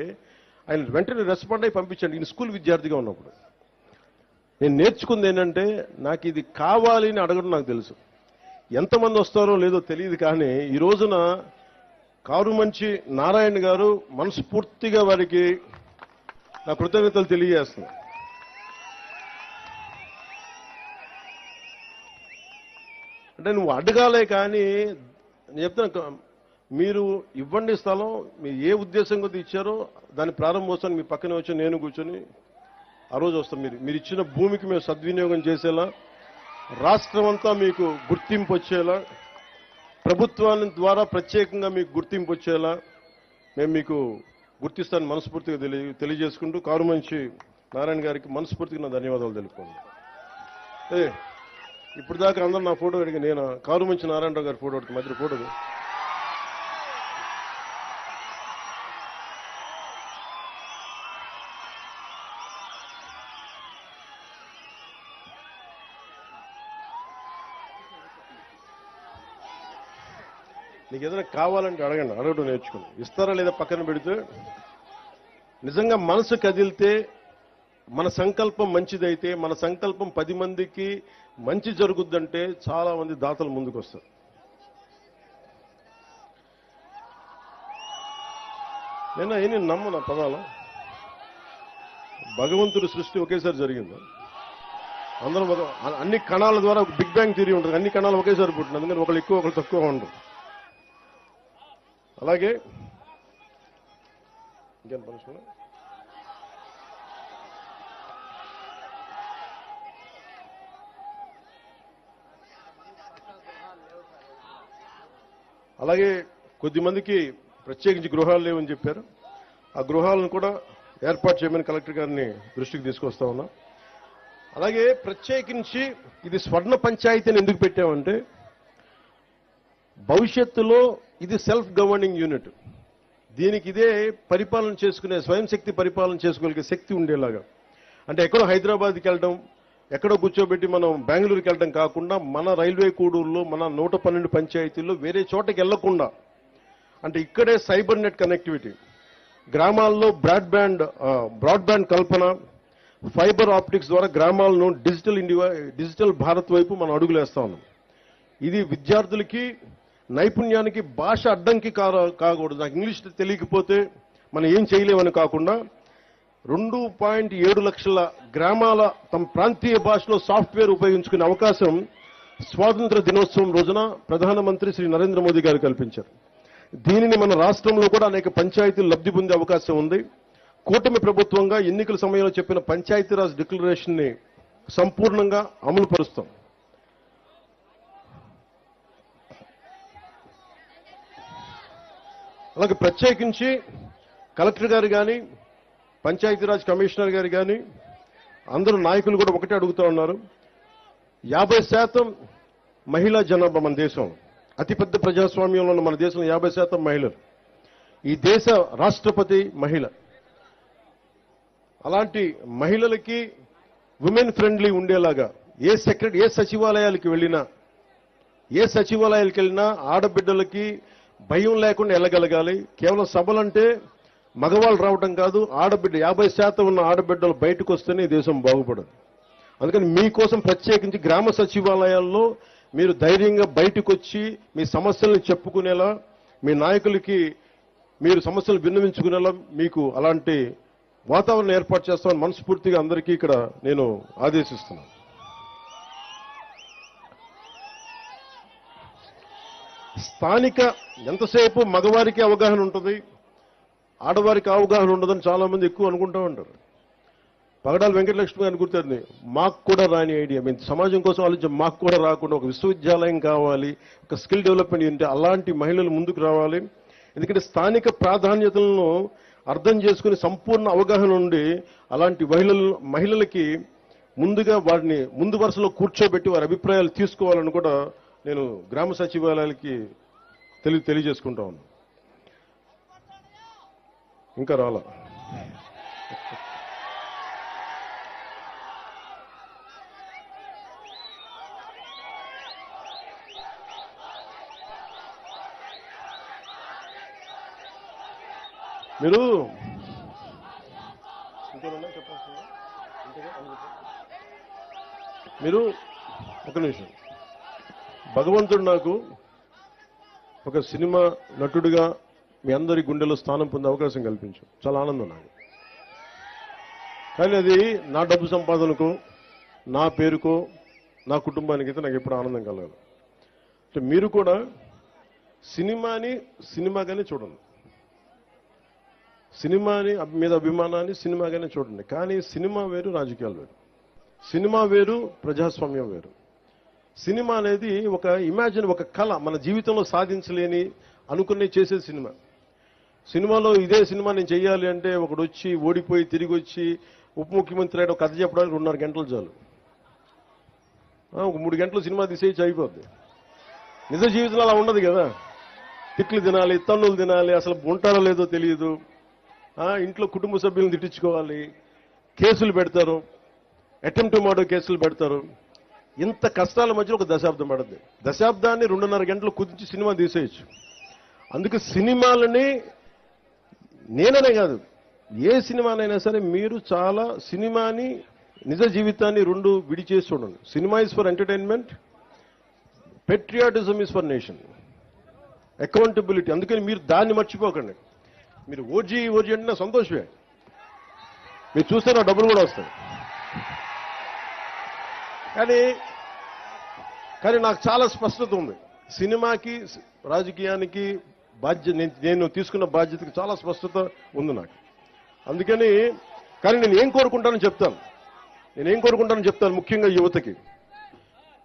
ఆయన వెంటనే రెస్పాండ్ అయ్యి పంపించండి. ఈయన స్కూల్ విద్యార్థిగా ఉన్నప్పుడు. నేను నేర్చుకుంది ఏంటంటే నాకు ఇది కావాలి అని అడగడం నాకు తెలుసు. ఎంతమంది వస్తారో లేదో తెలియదు, కానీ ఈ రోజున కారుమంచి నారాయణ గారు మనస్ఫూర్తిగా వారికి నా కృతజ్ఞతలు తెలియజేస్తున్నాను. అంటే నువ్వు అడగాలే కానీ నేను చెప్తున్నా, మీరు ఇవ్వండి స్థలం, మీరు ఏ ఉద్దేశం కొద్ది ఇచ్చారో దాని ప్రారంభోత్సవాన్ని మీ పక్కనే వచ్చి నేను కూర్చొని ఆ రోజు వస్తాం. మీరు ఇచ్చిన భూమికి మేము సద్వినియోగం చేసేలా, రాష్ట్రం అంతా మీకు గుర్తింపు వచ్చేలా, ప్రభుత్వాన్ని ద్వారా ప్రత్యేకంగా మీకు గుర్తింపు వచ్చేలా మేము మీకు గుర్తిస్తాను మనస్ఫూర్తిగా తెలియజేసుకుంటూ కారుమంచి నారాయణ గారికి మనస్ఫూర్తిగా నా ధన్యవాదాలు తెలుపుకోండి. ఇప్పుడు దాకా అందరూ నా ఫోటో అడిగి నేను కారుమంచి నారాయణరావు గారి ఫోటో అడిగి మధ్య ఫోటో నీకు ఏదైనా కావాలంటే అడగండి, అడగడం నేర్చుకోండి. ఇస్తారా లేదా పక్కన పెడితే నిజంగా మనసు కదిలితే, మన సంకల్పం మంచిదైతే, మన సంకల్పం 10 మందికి మంచి జరుగుద్దంటే చాలా మంది దాతలు ముందుకు వస్తారు. నేను ఏమి నమ్మను పదాల భగవంతుడి సృష్టి ఒకేసారి జరిగింది. అందరం అన్ని కణాల ద్వారా బిగ్ బ్యాంగ్ థియరీ ఉంటుంది, అన్ని కణాలు ఒకేసారి పుట్టింది. అందుకని ఒకళ్ళు ఎక్కువ ఒకళ్ళు తక్కువ ఉండరు. అలాగే ఇంకేం పనిష్మెంట్ అలాగే కొద్దిమందికి ప్రత్యేకించి గృహాలు లేవని చెప్పారు. ఆ గృహాలను కూడా ఏర్పాటు చేయమని కలెక్టర్ గారిని దృష్టికి తీసుకొస్తా ఉన్నా. అలాగే ప్రత్యేకించి ఇది స్వర్ణ పంచాయతీని ఎందుకు పెట్టామంటే భవిష్యత్తులో ఇది సెల్ఫ్ గవర్నింగ్ యూనిట్, దీనికి ఇదే పరిపాలన చేసుకునే స్వయం శక్తి పరిపాలన చేసుకోగలిగే శక్తి ఉండేలాగా. అంటే ఎక్కడో హైదరాబాద్కి వెళ్ళడం, ఎక్కడో కూర్చోబెట్టి మనం బెంగళూరుకి వెళ్ళడం కాకుండా మన రైల్వే కూడూరులో మన 112 పంచాయతీల్లో వేరే చోటకి వెళ్లకుండా, అంటే ఇక్కడే సైబర్ నెట్ కనెక్టివిటీ, గ్రామాల్లో బ్రాడ్బ్యాండ్ కల్పన, ఫైబర్ ఆప్టిక్స్ ద్వారా గ్రామాలను డిజిటల్ భారత్ వైపు మనం అడుగులేస్తా ఉన్నాం. ఇది విద్యార్థులకి నైపుణ్యానికి భాష అడ్డంకి కాకూడదు. నాకు ఇంగ్లీష్ తెలియకపోతే మనం ఏం చేయలేమని కాకుండా 2.7 లక్షల గ్రామాల తమ ప్రాంతీయ భాషలో సాఫ్ట్వేర్ ఉపయోగించుకునే అవకాశం స్వాతంత్ర దినోత్సవం రోజున ప్రధానమంత్రి శ్రీ నరేంద్ర మోదీ గారు కల్పించారు. దీనిని మన రాష్ట్రంలో కూడా అనేక పంచాయతీలు లబ్ధి పొందే అవకాశం ఉంది. కూటమి ప్రభుత్వంగా ఎన్నికల సమయంలో చెప్పిన పంచాయతీరాజ్ డిక్లరేషన్ ని సంపూర్ణంగా అమలు పరుస్తాం. అలాగే ప్రత్యేకించి కలెక్టర్ గారు కానీ, పంచాయతీరాజ్ కమిషనర్ గారు కానీ అందరూ నాయకులు కూడా ఒకటే అడుగుతూ ఉన్నారు. 50% మహిళా జనాభా మన దేశం, అతిపెద్ద ప్రజాస్వామ్యంలో ఉన్న మన దేశంలో 50% మహిళలు. ఈ దేశ రాష్ట్రపతి మహిళ. అలాంటి మహిళలకి ఉమెన్ ఫ్రెండ్లీ ఉండేలాగా ఏ సచివాలయాలకు వెళ్ళినా ఆడబిడ్డలకి భయం లేకుండా వెళ్ళగలగాలి. కేవలం సభలంటే మగవాళ్ళు రావడం కాదు, ఆడబిడ్డ 50% ఉన్న ఆడబిడ్డలు బయటకు వస్తేనే ఈ దేశం బాగుపడదు. అందుకని మీకోసం ప్రత్యేకించి గ్రామ సచివాలయాల్లో మీరు ధైర్యంగా బయటకు వచ్చి మీ సమస్యలను చెప్పుకునేలా, మీ నాయకులకి మీరు సమస్యలు విన్నవించుకునేలా మీకు అలాంటి వాతావరణం ఏర్పాటు చేస్తామని మనస్ఫూర్తిగా అందరికీ ఇక్కడ నేను ఆదేశిస్తున్నాను. స్థానిక ఎంతసేపు మగవారికి అవగాహన ఉంటుంది, ఆడవారికి అవగాహన ఉండదని చాలా మంది ఎక్కువ అనుకుంటూ ఉంటారు. పగడాల వెంకటలక్ష్మి గారిని గుర్తుంది, మాకు కూడా రాని ఐడియా, మేము సమాజం కోసం ఆలోచించి మాకు కూడా రాకుండా ఒక విశ్వవిద్యాలయం కావాలి, ఒక స్కిల్ డెవలప్మెంట్ ఉంటే అలాంటి మహిళలు ముందుకు రావాలి. ఎందుకంటే స్థానిక ప్రాధాన్యతలను అర్థం చేసుకుని సంపూర్ణ అవగాహన ఉండి అలాంటి మహిళలకి ముందుగా వారిని ముందు వరుసలో కూర్చోబెట్టి వారి అభిప్రాయాలు తీసుకోవాలని కూడా నేను గ్రామ సచివాలయాలకి తెలియజేసుకుంటా ఉన్నాను. ఇంకా రాలా మీరు మీరు ఒక నిమిషం. భగవంతుడు నాకు ఒక సినిమా నటుడిగా మీ అందరి గుండెలో స్థానం పొందే అవకాశం కల్పించు. చాలా ఆనందం నాకు. కానీ అది నా డబ్బు సంపాదనకు, నా పేరుకో, నా కుటుంబానికి అయితే నాకు ఎప్పుడు ఆనందం కలగాలి. అంటే మీరు కూడా సినిమాని సినిమాగానే చూడండి, సినిమాని మీద అభిమానాన్ని సినిమాగానే చూడండి. కానీ సినిమా వేరు, రాజకీయాలు వేరు. సినిమా వేరు, ప్రజాస్వామ్యం వేరు. సినిమా అనేది ఒక ఇమాజిన్, ఒక కళ, మన జీవితంలో సాధించలేని అనుకునే చేసేది సినిమా. సినిమాలో ఇదే సినిమా నేను చెయ్యాలి అంటే ఒకడు వచ్చి ఓడిపోయి తిరిగి వచ్చి ఉప ముఖ్యమంత్రి అయ్యే కథ చెప్పడానికి 2.5 గంటలు చాలు. ఒక 3 గంటలు సినిమా తీసేసి అయిపోద్ది. నిజ జీవితంలో అలా ఉండదు కదా. తిట్లు తినాలి, తన్నులు తినాలి, అసలు ఉంటారో లేదో తెలియదు. ఇంట్లో కుటుంబ సభ్యులను తిట్టించుకోవాలి, కేసులు పెడతారు, అటెంప్ట్ మర్డర్ కేసులు పెడతారు. ఇంత కష్టాల మధ్యలో ఒక దశాబ్దం పడుతుంది. దశాబ్దాన్ని 2.5 గంటలు కుదించి సినిమా తీసేయచ్చు. అందుకే సినిమాలని నేననే కాదు, ఏ సినిమానైనా సరే మీరు చాలా సినిమాని నిజ జీవితాన్ని 2 విడిచేసి చూడండి. Cinema is for entertainment, patriotism is for nation, accountability. అందుకని మీరు దాన్ని మర్చిపోకండి. మీరు ఓజీ అంటే నా సంతోషమే, మీరు చూస్తే నా డబ్బులు కూడా వస్తాయి. కానీ నాకు చాలా స్పష్టత ఉంది. సినిమాకి, రాజకీయానికి నేను తీసుకున్న బాధ్యతకి చాలా స్పష్టత ఉంది నాకు. అందుకని కానీ నేను ఏం కోరుకుంటానో చెప్తాను. ముఖ్యంగా యువతకి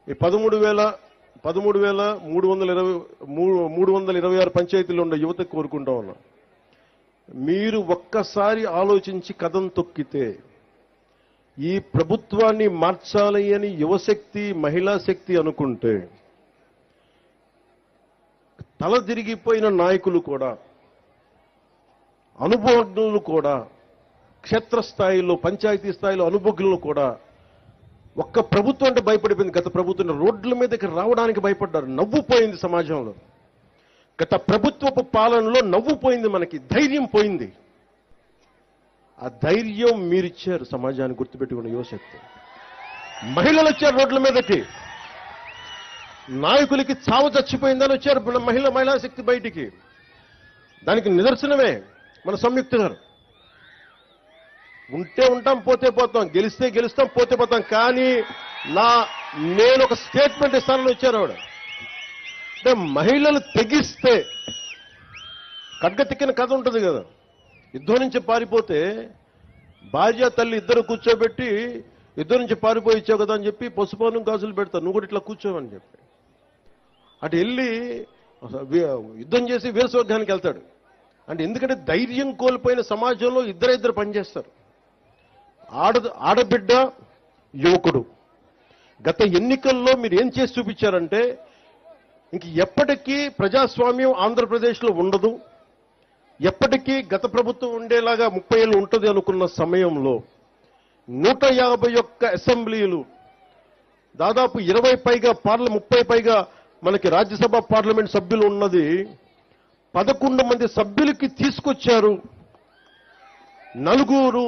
ఈ 13,326 పంచాయతీల్లో ఉన్న యువతకు కోరుకుంటా ఉన్నా, మీరు ఒక్కసారి ఆలోచించి కదం తొక్కితే ఈ ప్రభుత్వాన్ని మార్చాలి అని యువశక్తి, మహిళా శక్తి అనుకుంటే తల తిరిగిపోయిన నాయకులు కూడా, అనుభవజ్ఞులు కూడా, క్షేత్రస్థాయిలో పంచాయతీ స్థాయిలో అనుభవజ్ఞులు కూడా ఒక్క ప్రభుత్వం అంటే భయపడిపోయింది. గత ప్రభుత్వం రోడ్ల మీదకి రావడానికి భయపడ్డారు. నవ్వుపోయింది సమాజంలో. గత ప్రభుత్వపు పాలనలో నవ్వుపోయింది, మనకి ధైర్యం పోయింది. ఆ ధైర్యం మీరిచ్చారు సమాజాన్ని. గుర్తుపెట్టుకున్న యువశక్తి, మహిళలు వచ్చారు రోడ్ల మీదకి. నాయకులకి చావు చచ్చిపోయిందని వచ్చారు మహిళా శక్తి బయటికి. దానికి నిదర్శనమే మన సంయుక్త గారు. ఉంటే ఉంటాం, పోతే పోతాం, గెలిస్తే గెలుస్తాం, పోతే పోతాం. కానీ నేను ఒక స్టేట్మెంట్ ఇస్తానని వచ్చారు ఆవిడ. అంటే మహిళలు తెగిస్తే ఖడ్గతిక్కిన కథ ఉంటుంది కదా. యుద్ధం నుంచి పారిపోతే భార్య తల్లి ఇద్దరు కూర్చోబెట్టి యుద్ధం నుంచి పారిపోయి ఇచ్చావు కదా అని చెప్పి పసుపానం గాజులు పెడతారు, నువ్వు కూడా ఇట్లా కూర్చోవని చెప్పి. అటు వెళ్ళి యుద్ధం చేసి వీరస్వర్గానికి వెళ్తాడు. అంటే ఎందుకంటే ధైర్యం కోల్పోయిన సమాజంలో ఇద్దరు పనిచేస్తారు, ఆడబిడ్డ, యువకుడు. గత ఎన్నికల్లో మీరు ఏం చేసి చూపించారంటే ఇంక ఎప్పటికీ ప్రజాస్వామ్యం ఆంధ్రప్రదేశ్లో ఉండదు, ఎప్పటికీ గత ప్రభుత్వం ఉండేలాగా 30 ఏళ్ళు ఉంటుంది అనుకున్న సమయంలో 151 అసెంబ్లీలు, దాదాపు 20 పైగా 30 పైగా మనకి రాజ్యసభ పార్లమెంట్ సభ్యులు ఉన్నది 11 మంది సభ్యులకి తీసుకొచ్చారు, 4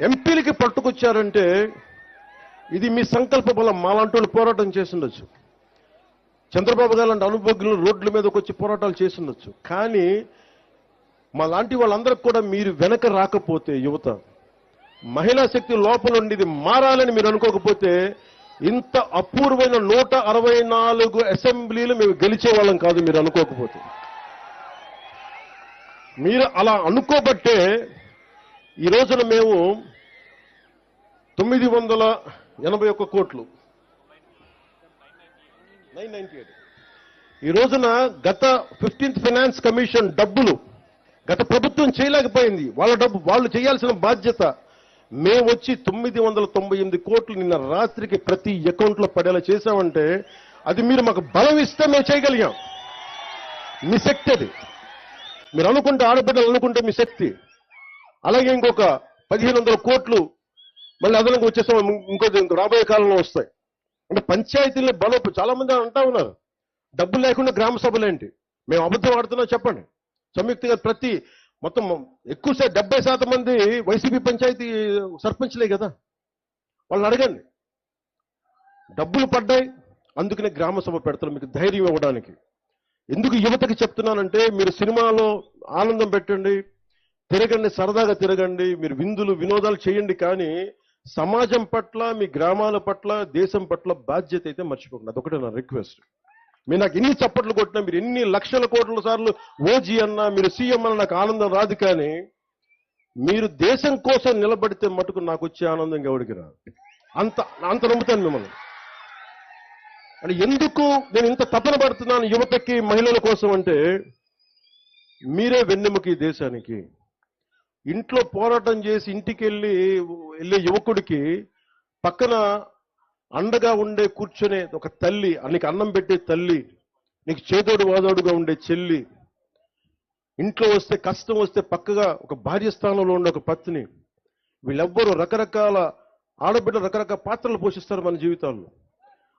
ఎంపీలకి పట్టుకొచ్చారంటే ఇది మీ సంకల్ప బలం. మాలాంటి వాళ్ళు పోరాటం చేసిండొచ్చు, చంద్రబాబు గారు లాంటి అనుభవజ్ఞులు రోడ్ల మీదకి వచ్చి పోరాటాలు చేసిండొచ్చు. కానీ మా లాంటి వాళ్ళందరికీ కూడా మీరు వెనక రాకపోతే, యువత మహిళా శక్తి లోపల ఉండి ఇది మారాలని మీరు అనుకోకపోతే ఇంత అపూర్వమైన 164 అసెంబ్లీలు మేము గెలిచే వాళ్ళం కాదు. మీరు అనుకోకపోతే, మీరు అలా అనుకోబట్టే ఈ రోజున మేము 981 కోట్లు 998 ఈ రోజున గత 15th ఫైనాన్స్ కమిషన్ డబ్బులు గత ప్రభుత్వం చేయలేకపోయింది. వాళ్ళ డబ్బు వాళ్ళు చేయాల్సిన బాధ్యత మేము వచ్చి 998 కోట్లు నిన్న రాత్రికి ప్రతి అకౌంట్లో పడేలా చేశామంటే అది మీరు మాకు బలం ఇస్తే మేము చేయగలిగాం. మీ శక్తి అది. మీరు అనుకుంటే, ఆడబిడ్డలు అనుకుంటే మీ శక్తి. అలాగే ఇంకొక 1500 కోట్లు మళ్ళీ అదనంగా వచ్చేసాం, ఇంకో రాబోయే కాలంలో వస్తాయి. అంటే పంచాయతీలని బలోపు చాలా మంది అంటా ఉన్నారు, డబ్బులు లేకుండా గ్రామ సభలేంటి, మేము అబద్ధం ఆడుతున్నాం చెప్పండి. సంయుక్తంగా మొత్తం ఎక్కువ 70% మంది వైసీపీ పంచాయతీ సర్పంచ్లే కదా. వాళ్ళని అడగండి, డబ్బులు పడ్డాయి అందుకనే గ్రామ సభ పెడతారు మీకు ధైర్యం ఇవ్వడానికి. ఎందుకు యువతకి చెప్తున్నానంటే, మీరు సినిమాలో ఆనందం పెట్టండి, తిరగండి, సరదాగా తిరగండి, మీరు విందులు వినోదాలు చేయండి, కానీ సమాజం పట్ల, మీ గ్రామాల పట్ల, దేశం పట్ల బాధ్యత అయితే మర్చిపోకండి. అదొకటే నా రిక్వెస్ట్. మీరు నాకు ఎన్ని చప్పట్లు కొట్టినా, మీరు ఎన్ని లక్షల కోట్ల సార్లు ఓజీ అన్నా, మీరు సీఎం అన్న నాకు ఆనందం రాదు. కానీ మీరు దేశం కోసం నిలబడితే మటుకు నాకు వచ్చే ఆనందం ఎవరికి రాదు. అంత నమ్ముతాను మిమ్మల్ని. అంటే ఎందుకు నేను ఇంత తపన పడుతున్నాను యువతకి, మహిళల కోసం అంటే, మీరే వెన్నెముక ఈ దేశానికి. ఇంట్లో పోరాటం చేసి ఇంటికి వెళ్ళే యువకుడికి పక్కన అండగా ఉండే కూర్చొనే ఒక తల్లి, నీకు అన్నం పెట్టే తల్లి, నీకు చేదోడు వాదోడుగా ఉండే చెల్లి, ఇంట్లో వస్తే కష్టం వస్తే పక్కగా ఒక భార్య స్థానంలో ఉండే ఒక పత్ని, వీళ్ళెవ్వరూ రకరకాల ఆడబిడ్డలు రకరకాల పాత్రలు పోషిస్తారు మన జీవితాల్లో.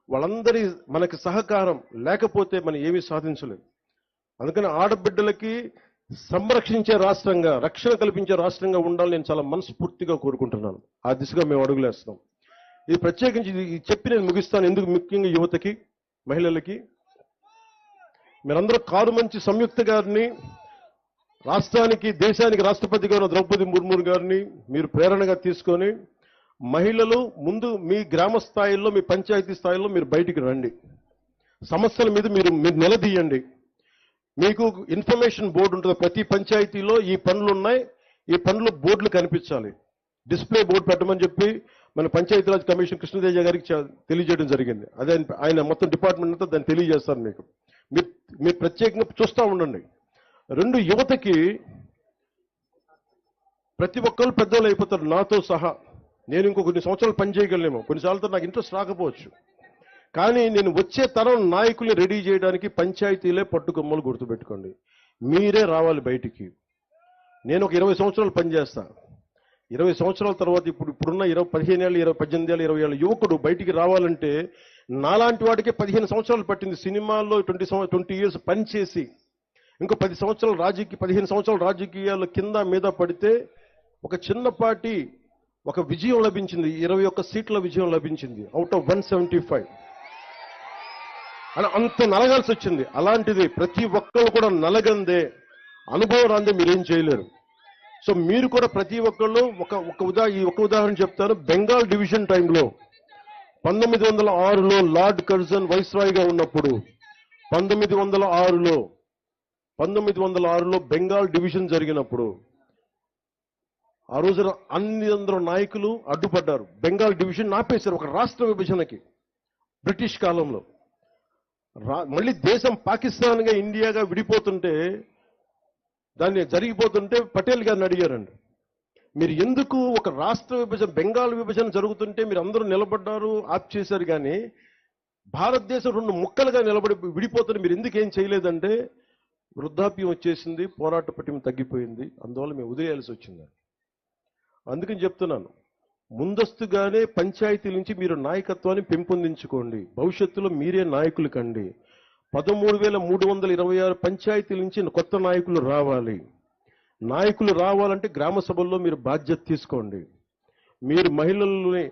వాళ్ళందరి మనకి సహకారం లేకపోతే మనం ఏమీ సాధించలేం. అందుకని ఆడబిడ్డలకి సంరక్షించే రాష్ట్రంగా, రక్షణ కల్పించే రాష్ట్రంగా ఉండాలని నేను చాలా మనస్ఫూర్తిగా కోరుకుంటున్నాను. ఆ దిశగా మేము అడుగులేస్తాం. ఇది ప్రత్యేకించి చెప్పి నేను ముగిస్తాను. ఎందుకు ముఖ్యంగా యువతకి, మహిళలకి, మీరందరూ కారు మంచి సంయుక్త గారిని, రాష్ట్రానికి, దేశానికి రాష్ట్రపతిగా ఉన్న ద్రౌపది ముర్ము గారిని మీరు ప్రేరణగా తీసుకొని, మహిళలు ముందు మీ గ్రామ స్థాయిలో, మీ పంచాయతీ స్థాయిలో మీరు బయటికి రండి, సమస్యల మీద మీరు నిలదీయండి. మీకు ఇన్ఫర్మేషన్ బోర్డు ఉంటుంది ప్రతి పంచాయతీలో, ఈ పనులు ఉన్నాయి, ఈ పనులు బోర్డులు కనిపించాలి, డిస్ప్లే బోర్డు పెట్టమని చెప్పి మన పంచాయతీరాజ్ కమిషన్ కృష్ణదేజ గారికి తెలియజేయడం జరిగింది. అదే ఆయన మొత్తం డిపార్ట్మెంట్ అంతా దాన్ని తెలియజేస్తారు మీకు. మీరు ప్రత్యేకంగా చూస్తూ ఉండండి. 2, యువతకి ప్రతి ఒక్కరు పెద్దోళ్ళు అయిపోతారు, నాతో సహా. నేను ఇంకో కొన్ని సంవత్సరాలు పని చేయగలనేమో, కొన్నిసార్లు నాకు ఇంట్రెస్ట్ రాకపోవచ్చు, కానీ నేను వచ్చే తరం నాయకుల్ని రెడీ చేయడానికి పంచాయతీలే పట్టుకొమ్మలు గుర్తుపెట్టుకోండి. మీరే రావాలి బయటికి. నేను ఒక 20 సంవత్సరాలు పనిచేస్తా. 20 సంవత్సరాల తర్వాత ఇప్పుడున్న 15 ఏళ్ళు, 18 ఏళ్ళు, 20 ఏళ్ళ యువకుడు బయటికి రావాలంటే నాలాంటి వాడికి 15 సంవత్సరాలు పట్టింది. సినిమాల్లో 20 ఇయర్స్ పనిచేసి ఇంకో 15 సంవత్సరాలు రాజకీయాలు కింద మీద పడితే ఒక చిన్నపాటి ఒక విజయం లభించింది. 21 సీట్ల విజయం లభించింది అవుట్ ఆఫ్ 175. అలా అంత నలగాల్సి వచ్చింది. అలాంటిది ప్రతి ఒక్కరు కూడా నలగందే, అనుభవం రాందే మీరేం చేయలేరు. సో మీరు కూడా ప్రతి ఒక్కళ్ళు ఒక ఉదాహరణ చెప్తాను. బెంగాల్ డివిజన్ టైంలో 1906లో లార్డ్ కర్జన్ వైస్రాయ్గా ఉన్నప్పుడు 1906లో బెంగాల్ డివిజన్ జరిగినప్పుడు ఆ రోజున అందరూ నాయకులు అడ్డుపడ్డారు. బెంగాల్ డివిజన్ ఆపేశారు ఒక రాష్ట్ర విభజనకి. బ్రిటిష్ కాలంలో మళ్ళీ దేశం పాకిస్తాన్గా, ఇండియాగా విడిపోతుంటే, దాన్ని జరిగిపోతుంటే పటేల్ గారిని అడిగారండి, మీరు ఎందుకు ఒక రాష్ట్ర విభజన, బెంగాల్ విభజన జరుగుతుంటే మీరు అందరూ నిలబడ్డారు, ఆప్ చేశారు, కానీ భారతదేశం 2 ముక్కలుగా నిలబడి విడిపోతుంది, మీరు ఎందుకు ఏం చేయలేదంటే, వృద్ధాప్యం వచ్చేసింది, పోరాట పటిమ తగ్గిపోయింది, అందువల్ల మేము వదిలేయాల్సి వచ్చింది. అందుకని చెప్తున్నాను, ముందస్తుగానే పంచాయతీల నుంచి మీరు నాయకత్వాన్ని పెంపొందించుకోండి. భవిష్యత్తులో మీరే నాయకులు కండి. 13,326 పంచాయతీల నుంచి కొత్త నాయకులు రావాలి. నాయకులు రావాలంటే గ్రామ సభల్లో మీరు బాధ్యత తీసుకోండి. మీరు మహిళల్ని,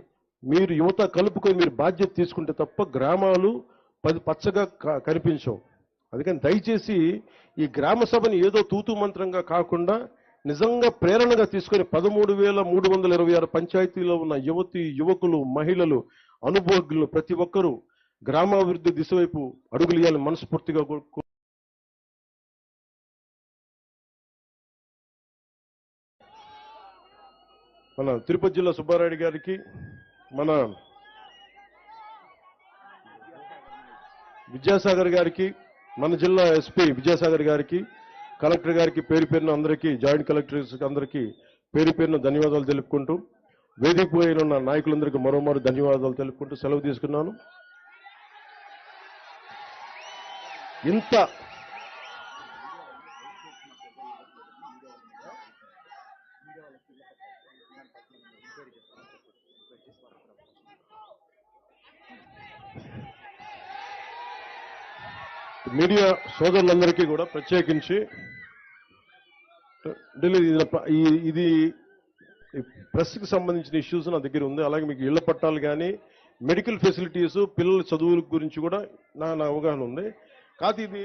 మీరు యువత కలుపుకొని మీరు బాధ్యత తీసుకుంటే తప్ప గ్రామాలు పచ్చగా కనిపించవు. అందుకని దయచేసి ఈ గ్రామ సభని ఏదో తూతూ మంత్రంగా కాకుండా నిజంగా ప్రేరణగా తీసుకొని 13,326 పంచాయతీలో ఉన్న యువతి, యువకులు, మహిళలు, అనుభవజ్ఞులు ప్రతి ఒక్కరూ గ్రామాభివృద్ధి దిశ వైపు అడుగులేయాలని మనస్ఫూర్తిగా మన తిరుపతి జిల్లా సుబ్బారాయుడు గారికి, మన విద్యాసాగర్ గారికి, మన జిల్లా ఎస్పీ విద్యాసాగర్ గారికి, కలెక్టర్ గారికి పేరు పేరున అందరికీ, జాయింట్ కలెక్టర్స్ అందరికీ పేరు పేరున ధన్యవాదాలు తెలుపుకుంటూ, వేదిక పోయిన నాయకులందరికీ మరోమారు ధన్యవాదాలు తెలుపుకుంటూ సెలవు తీసుకున్నాను. ఇంత మీడియా సోదరులందరికీ కూడా ప్రత్యేకించి ఇది ప్రెస్కి సంబంధించిన ఇష్యూస్ నా దగ్గర ఉంది. అలాగే మీకు ఇళ్ల పట్టాలు కానీ, మెడికల్ ఫెసిలిటీస్, పిల్లల చదువుల గురించి కూడా నా అవగాహన ఉంది. కాదు, ఇది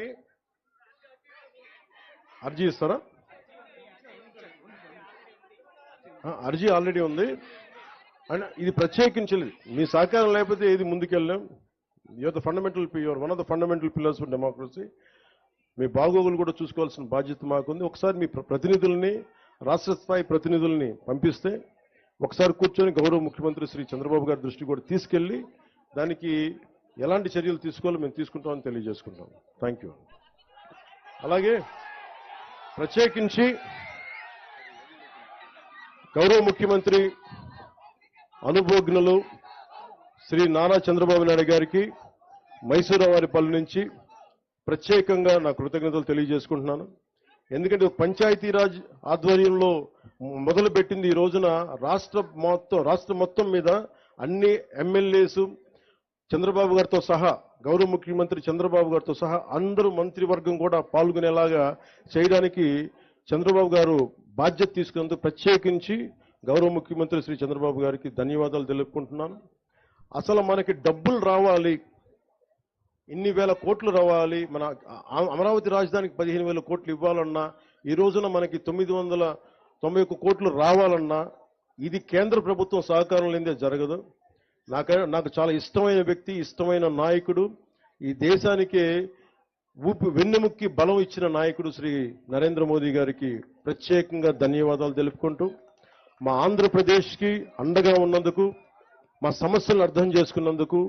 అర్జీ ఇస్తారా? అర్జీ ఆల్రెడీ ఉంది. అండ్ ఇది ప్రత్యేకించలేదు. మీ సహకారం లేకపోతే ఏది ముందుకెళ్ళాం. Your one of the fundamental pillars for democracy. మీ బాగోగులు కూడా చూసుకోవాల్సిన బాధ్యత మాకుంది. ఒకసారి మీ ప్రతినిధుల్ని, రాష్ట్ర స్థాయి ప్రతినిధుల్ని పంపిస్తే ఒకసారి కూర్చొని గౌరవ ముఖ్యమంత్రి శ్రీ చంద్రబాబు గారి దృష్టి కూడా తీసుకెళ్లి దానికి ఎలాంటి చర్యలు తీసుకోవాలో మేము తీసుకుంటామని తెలియజేసుకుంటాం. Thank you. అలాగే ప్రత్యేకించి గౌరవ ముఖ్యమంత్రి అనుభవజ్ఞులు శ్రీ నారా చంద్రబాబు నాయుడు గారికి మైసూరావారిపల్లి నుంచి ప్రత్యేకంగా నా కృతజ్ఞతలు తెలియజేసుకుంటున్నాను. ఎందుకంటే పంచాయతీరాజ్ ఆధ్వర్యంలో మొదలుపెట్టింది ఈ రోజున రాష్ట్ర మొత్తం మీద అన్ని ఎమ్మెల్యేస్ చంద్రబాబు గారితో సహా, గౌరవ ముఖ్యమంత్రి చంద్రబాబు గారితో సహా అందరూ మంత్రివర్గం కూడా పాల్గొనేలాగా చేయడానికి చంద్రబాబు గారు బాధ్యత తీసుకున్నందుకు ప్రత్యేకించి గౌరవ ముఖ్యమంత్రి శ్రీ చంద్రబాబు గారికి ధన్యవాదాలు తెలుపుకుంటున్నాను. అసలు మనకి డబ్బులు రావాలి, ఇన్ని వేల కోట్లు రావాలి, మన అమరావతి రాజధానికి 15,000 కోట్లు ఇవ్వాలన్నా, ఈ రోజున మనకి 991 కోట్లు రావాలన్నా ఇది కేంద్ర ప్రభుత్వం సహకారం లేదే జరగదు. నాకు చాలా ఇష్టమైన వ్యక్తి, ఇష్టమైన నాయకుడు, ఈ దేశానికే వెన్నెముక్కి బలం ఇచ్చిన నాయకుడు శ్రీ నరేంద్ర మోదీ గారికి ప్రత్యేకంగా ధన్యవాదాలు తెలుపుకుంటూ, మా ఆంధ్రప్రదేశ్కి అండగా ఉన్నందుకు, మా సమస్యలను అర్థం చేసుకున్నందుకు,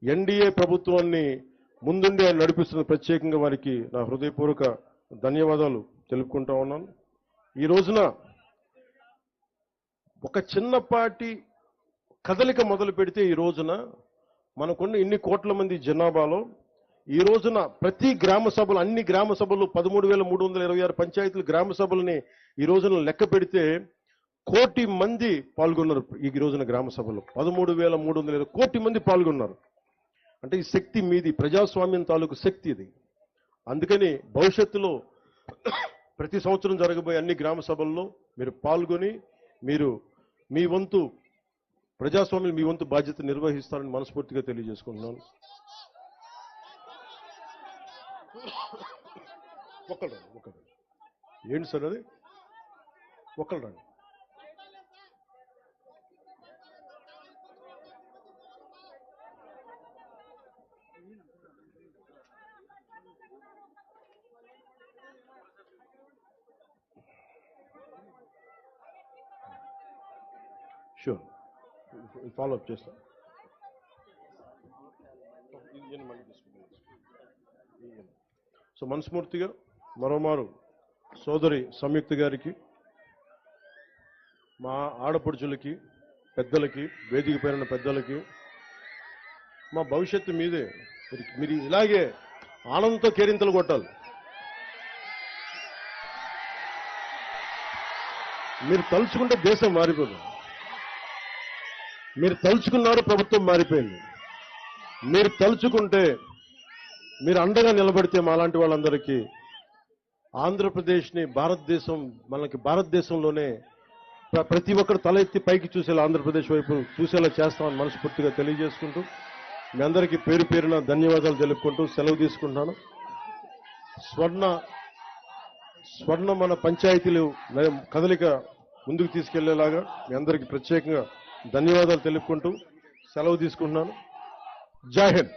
ఎన్డీఏ ప్రభుత్వాన్ని ముందుండి ఆయన నడిపిస్తున్న ప్రత్యేకంగా వారికి నా హృదయపూర్వక ధన్యవాదాలు తెలుపుకుంటా ఉన్నాను. ఈ రోజున ఒక చిన్నపాటి కదలిక మొదలు పెడితే ఈ రోజున మనకున్న ఇన్ని కోట్ల మంది జనాభాలో ఈ రోజున ప్రతి గ్రామ సభలు, అన్ని గ్రామ సభలు 13,326 పంచాయతీలు గ్రామ సభలని ఈ రోజున లెక్క పెడితే 1 కోటి మంది పాల్గొన్నారు. ఈ రోజున గ్రామ సభలో 13,326 కోటి మంది పాల్గొన్నారు. అంటే ఈ శక్తి మీది, ప్రజాస్వామ్యం తాలూకు శక్తి ఇది. అందుకని భవిష్యత్తులో ప్రతి సంవత్సరం జరగబోయే అన్ని గ్రామ సభల్లో మీరు పాల్గొని మీరు మీ వంతు ప్రజాస్వామ్యం, మీ వంతు బాధ్యత నిర్వహిస్తారని మనస్ఫూర్తిగా తెలియజేసుకుంటున్నాను. ఒకళ్ళు ఏంటి సార్ అది? ఒకళ్ళు రండి. షూర్, ఫాలో అప్ చేస్తాం. సో మనస్ఫూర్తిగా మరోమారు సోదరి సంయుక్త గారికి, మా ఆడపడుచులకి, పెద్దలకి, వేదిక పైన పెద్దలకి, మా భవిష్యత్తు మీదే, మీరు ఇలాగే ఆనందంతో కేరింతలు కొట్టాలి. మీరు తలుచుకుంటే దేశం మారిపోదు. మీరు తలుచుకున్నారు, ప్రభుత్వం మారిపోయింది. మీరు తలుచుకుంటే, మీరు అండగా నిలబడితే మాలాంటి వాళ్ళందరికీ ఆంధ్రప్రదేశ్ని మనకి భారతదేశంలోనే ప్రతి ఒక్కరు తల ఎత్తి పైకి చూసేలా ఆంధ్రప్రదేశ్ వైపు చూసేలా చేస్తామని మనస్ఫూర్తిగా తెలియజేసుకుంటూ మీ అందరికీ పేరు పేరున ధన్యవాదాలు తెలుపుకుంటూ సెలవు తీసుకుంటున్నాను. స్వర్ణ మన పంచాయతీలు కదలిక ముందుకు తీసుకెళ్లేలాగా మీ అందరికీ ప్రత్యేకంగా ధన్యవాదాలు తెలుపుకుంటూ సెలవు తీసుకుంటున్నాను. జై హింద్.